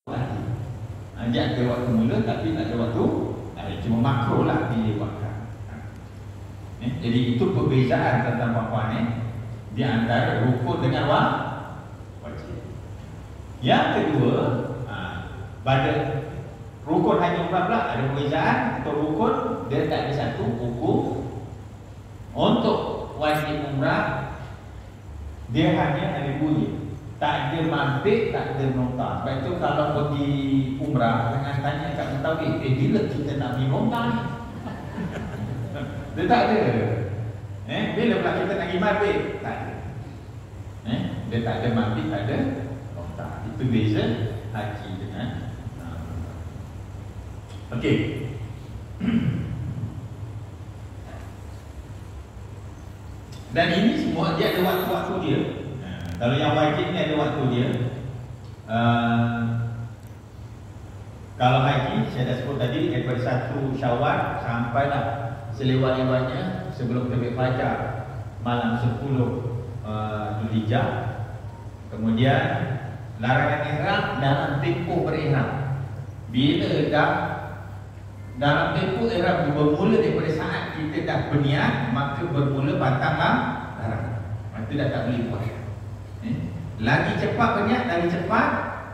Dia ada waktu mula tapi tak ada waktu akhir. Cuma makro lah dibuatkan. Jadi itu perbezaan tentang puan-puan di antara rukun dengan wajib. Yang kedua, pada rukun hanya umrah pula ada perbezaan. Untuk rukun dia tak ada satu hukum. Untuk wajib umrah dia hanya ada bunyi. Tak ada mampir, tak ada nota. Sebab itu kalau pergi umrah, jangan tanya kat mentawai, bila kita nak pergi nota ni? Dia tak ada. Bila pula kita nak pergi mampir? Tak ada. Dia tak ada mampir, tak ada nota. Itu beza haji dengan okey. Dan ini semua dia ada waktu-waktu dia. Kalau yang wajib ni ada waktu dia. Kalau haji saya dah sebut tadi daripada 1 Syawal sampailah selewat-lewatnya sebelum terbit fajar malam 10 Zulhijjah. Kemudian larangan ihram dalam tempoh berihram. Bila dah dalam tempoh ihram bermula daripada saat kita dah berniat, maka bermula batanglah larangan. Maka dah tak boleh buat. Lagi cepat berniat, lagi cepat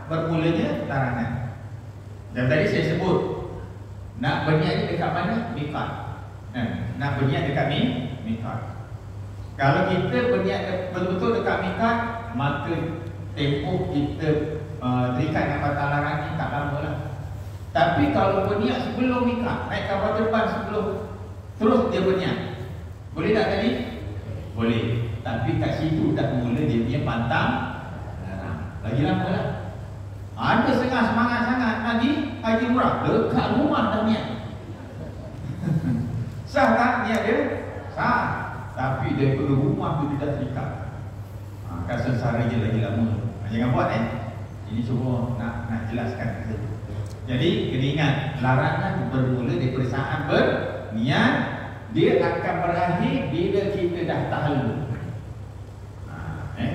bermulanya larangan. Dan tadi saya sebut nak berniat dekat mana? Miqat. Nak berniat dekat miqat. Kalau kita berniat betul-betul dekat miqat, maka tempoh kita terikat dengan batang larangan ni tak lama lah. Tapi kalau berniat sebelum miqat, naik kapal terbang sebelum, terus dia berniat, boleh tak tadi? Boleh. Tapi kat situ dah mula dia punya pantang larang. Lagi lama lah. Ada setengah semangat sangat lagi haji umrah, dekat rumah dah niat. Sah tak niat dia? Sah. Tapi daripada rumah tu dia dah terikat. Kan sengsara je lagi lama. Jangan buat Ini cuma nak jelaskan. Jadi kena ingat, larangan bermula daripada saat berniat, dia akan berakhir bila kita dah tahallul.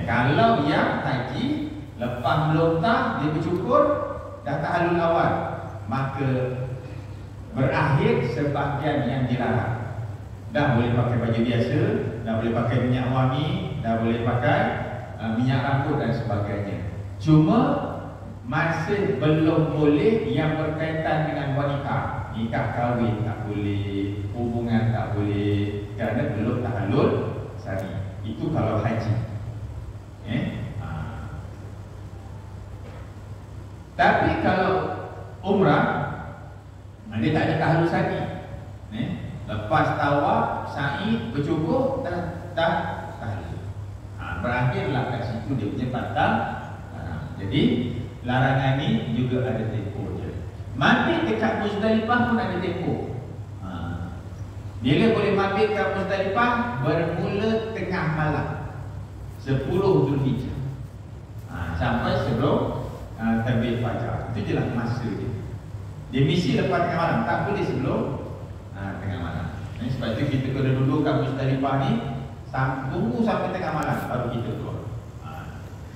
Kalau yang haji lepas melontar dia bercukur dah tahallul awal, maka berakhir sebahagian yang dilarang. Dah boleh pakai baju biasa, dah boleh pakai minyak wangi, dah boleh pakai minyak rambut dan sebagainya. Cuma masih belum boleh yang berkaitan dengan wanita. Nikah kahwin tak boleh, hubungan tak boleh, kerana belum tahallul sari. Itu kalau haji. Tapi kalau umrah, dia tak ada tahallul sari. Lepas tawaf, sa'i, bercukur, dah tahallul. Berakhirlah kat situ dia punya batang. Jadi larangan ni juga ada tempoh je. Mabit dekat Muzdalifah pun ada tempoh. Bila boleh mabit kat Muzdalifah? Bermula tengah malam 10 Zulhijjah sampai sebelum terbit fajar. Itu je lah masa dia. Dia mesti lepas tengah malam, tak boleh sebelum tengah malam. Sebab itu kita kena duduk kat Muzdalifah ni tunggu sampai tengah malam baru kita keluar.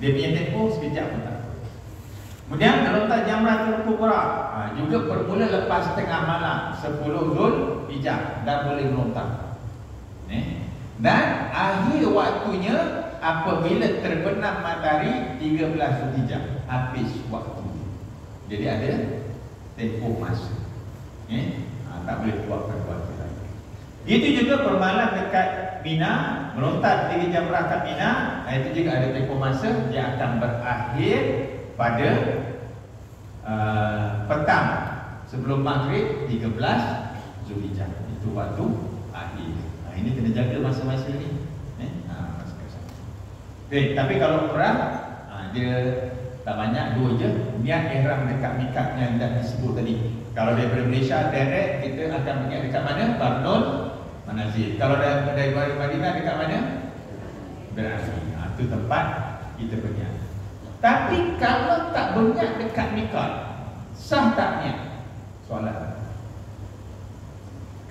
Dia punya tempoh sekejap pun tak. Kemudian melontar Jamratul Kubra juga bermula lepas tengah malam 10 Zulhijjah dah boleh melontar. Dan akhir waktunya apabila terbenam matahari 13 Zulhijjah, habis waktu. Jadi ada tempoh masa. Tak boleh buatkan waktu lagi. Itu juga permalan dekat Mina, melontar 3 jamrah kat Mina, itu juga ada tempoh masa. Dia akan berakhir pada petang sebelum maghrib 13 Zulhijjah. Itu waktu akhir. Ini kena jaga masa-masa ni. Tapi kalau umrah dia tak banyak, 2 je. Niat ihram dekat miqat yang dah disebut tadi. Kalau daripada Malaysia direct, kita akan berniat dekat mana? Barnul Manazil. Kalau dari Madinah dekat mana? Berarti itu tempat kita berniat. Tapi kalau tak berniat dekat miqat, sah tak niat? Soalan.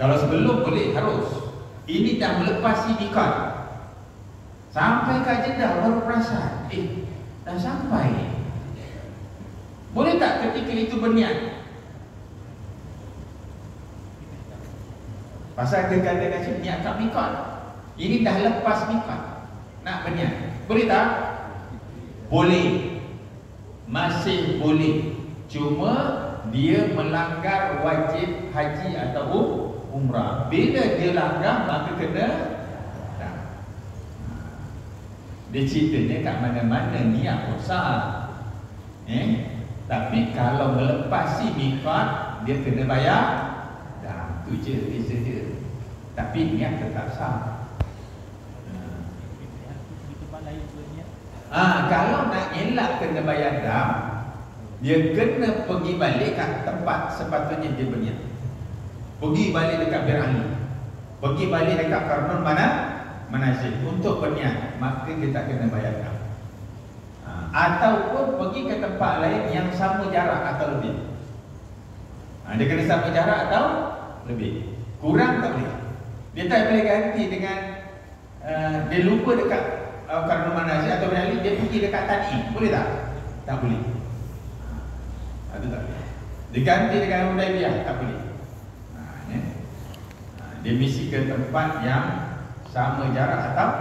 Kalau sebelum boleh, harus. Ini dah melepasi miqat. Sampai kat Jeddah baru perasan, dah sampai. Boleh tak ketika itu berniat. Pasal dia kata niat kat mikot. Ini dah lepas mikot, nak berniat. Boleh tak? Boleh. Masih boleh. Cuma dia melanggar wajib haji atau umrah. Bila dia langgar, maka kena tak. Dia ceritanya kat mana-mana niat rosak. Tapi kalau melepasi mikot, dia kena bayar. Dah, tu je, beza je. Tapi niat tetap sah. Kalau nak elak kena bayar dam, dia kena pergi balik kat tempat sepatutnya dia berniat. Pergi balik dekat Bir Ali, pergi balik dekat Karnun Manasik untuk berniat, maka dia tak kena bayar dam. Ataupun pergi ke tempat lain yang sama jarak atau lebih. Dia kena sama jarak atau lebih. Kurang tak boleh. Dia tak boleh ganti dengan dia lupa dekat Karnun Manasik atau Bir Ali, dia pergi dekat Tan'im. Boleh tak? Tak boleh. Itu tak boleh. Dia ganti dengan Hudaibiyah, tak boleh. Dia mesti ke tempat yang sama jarak atau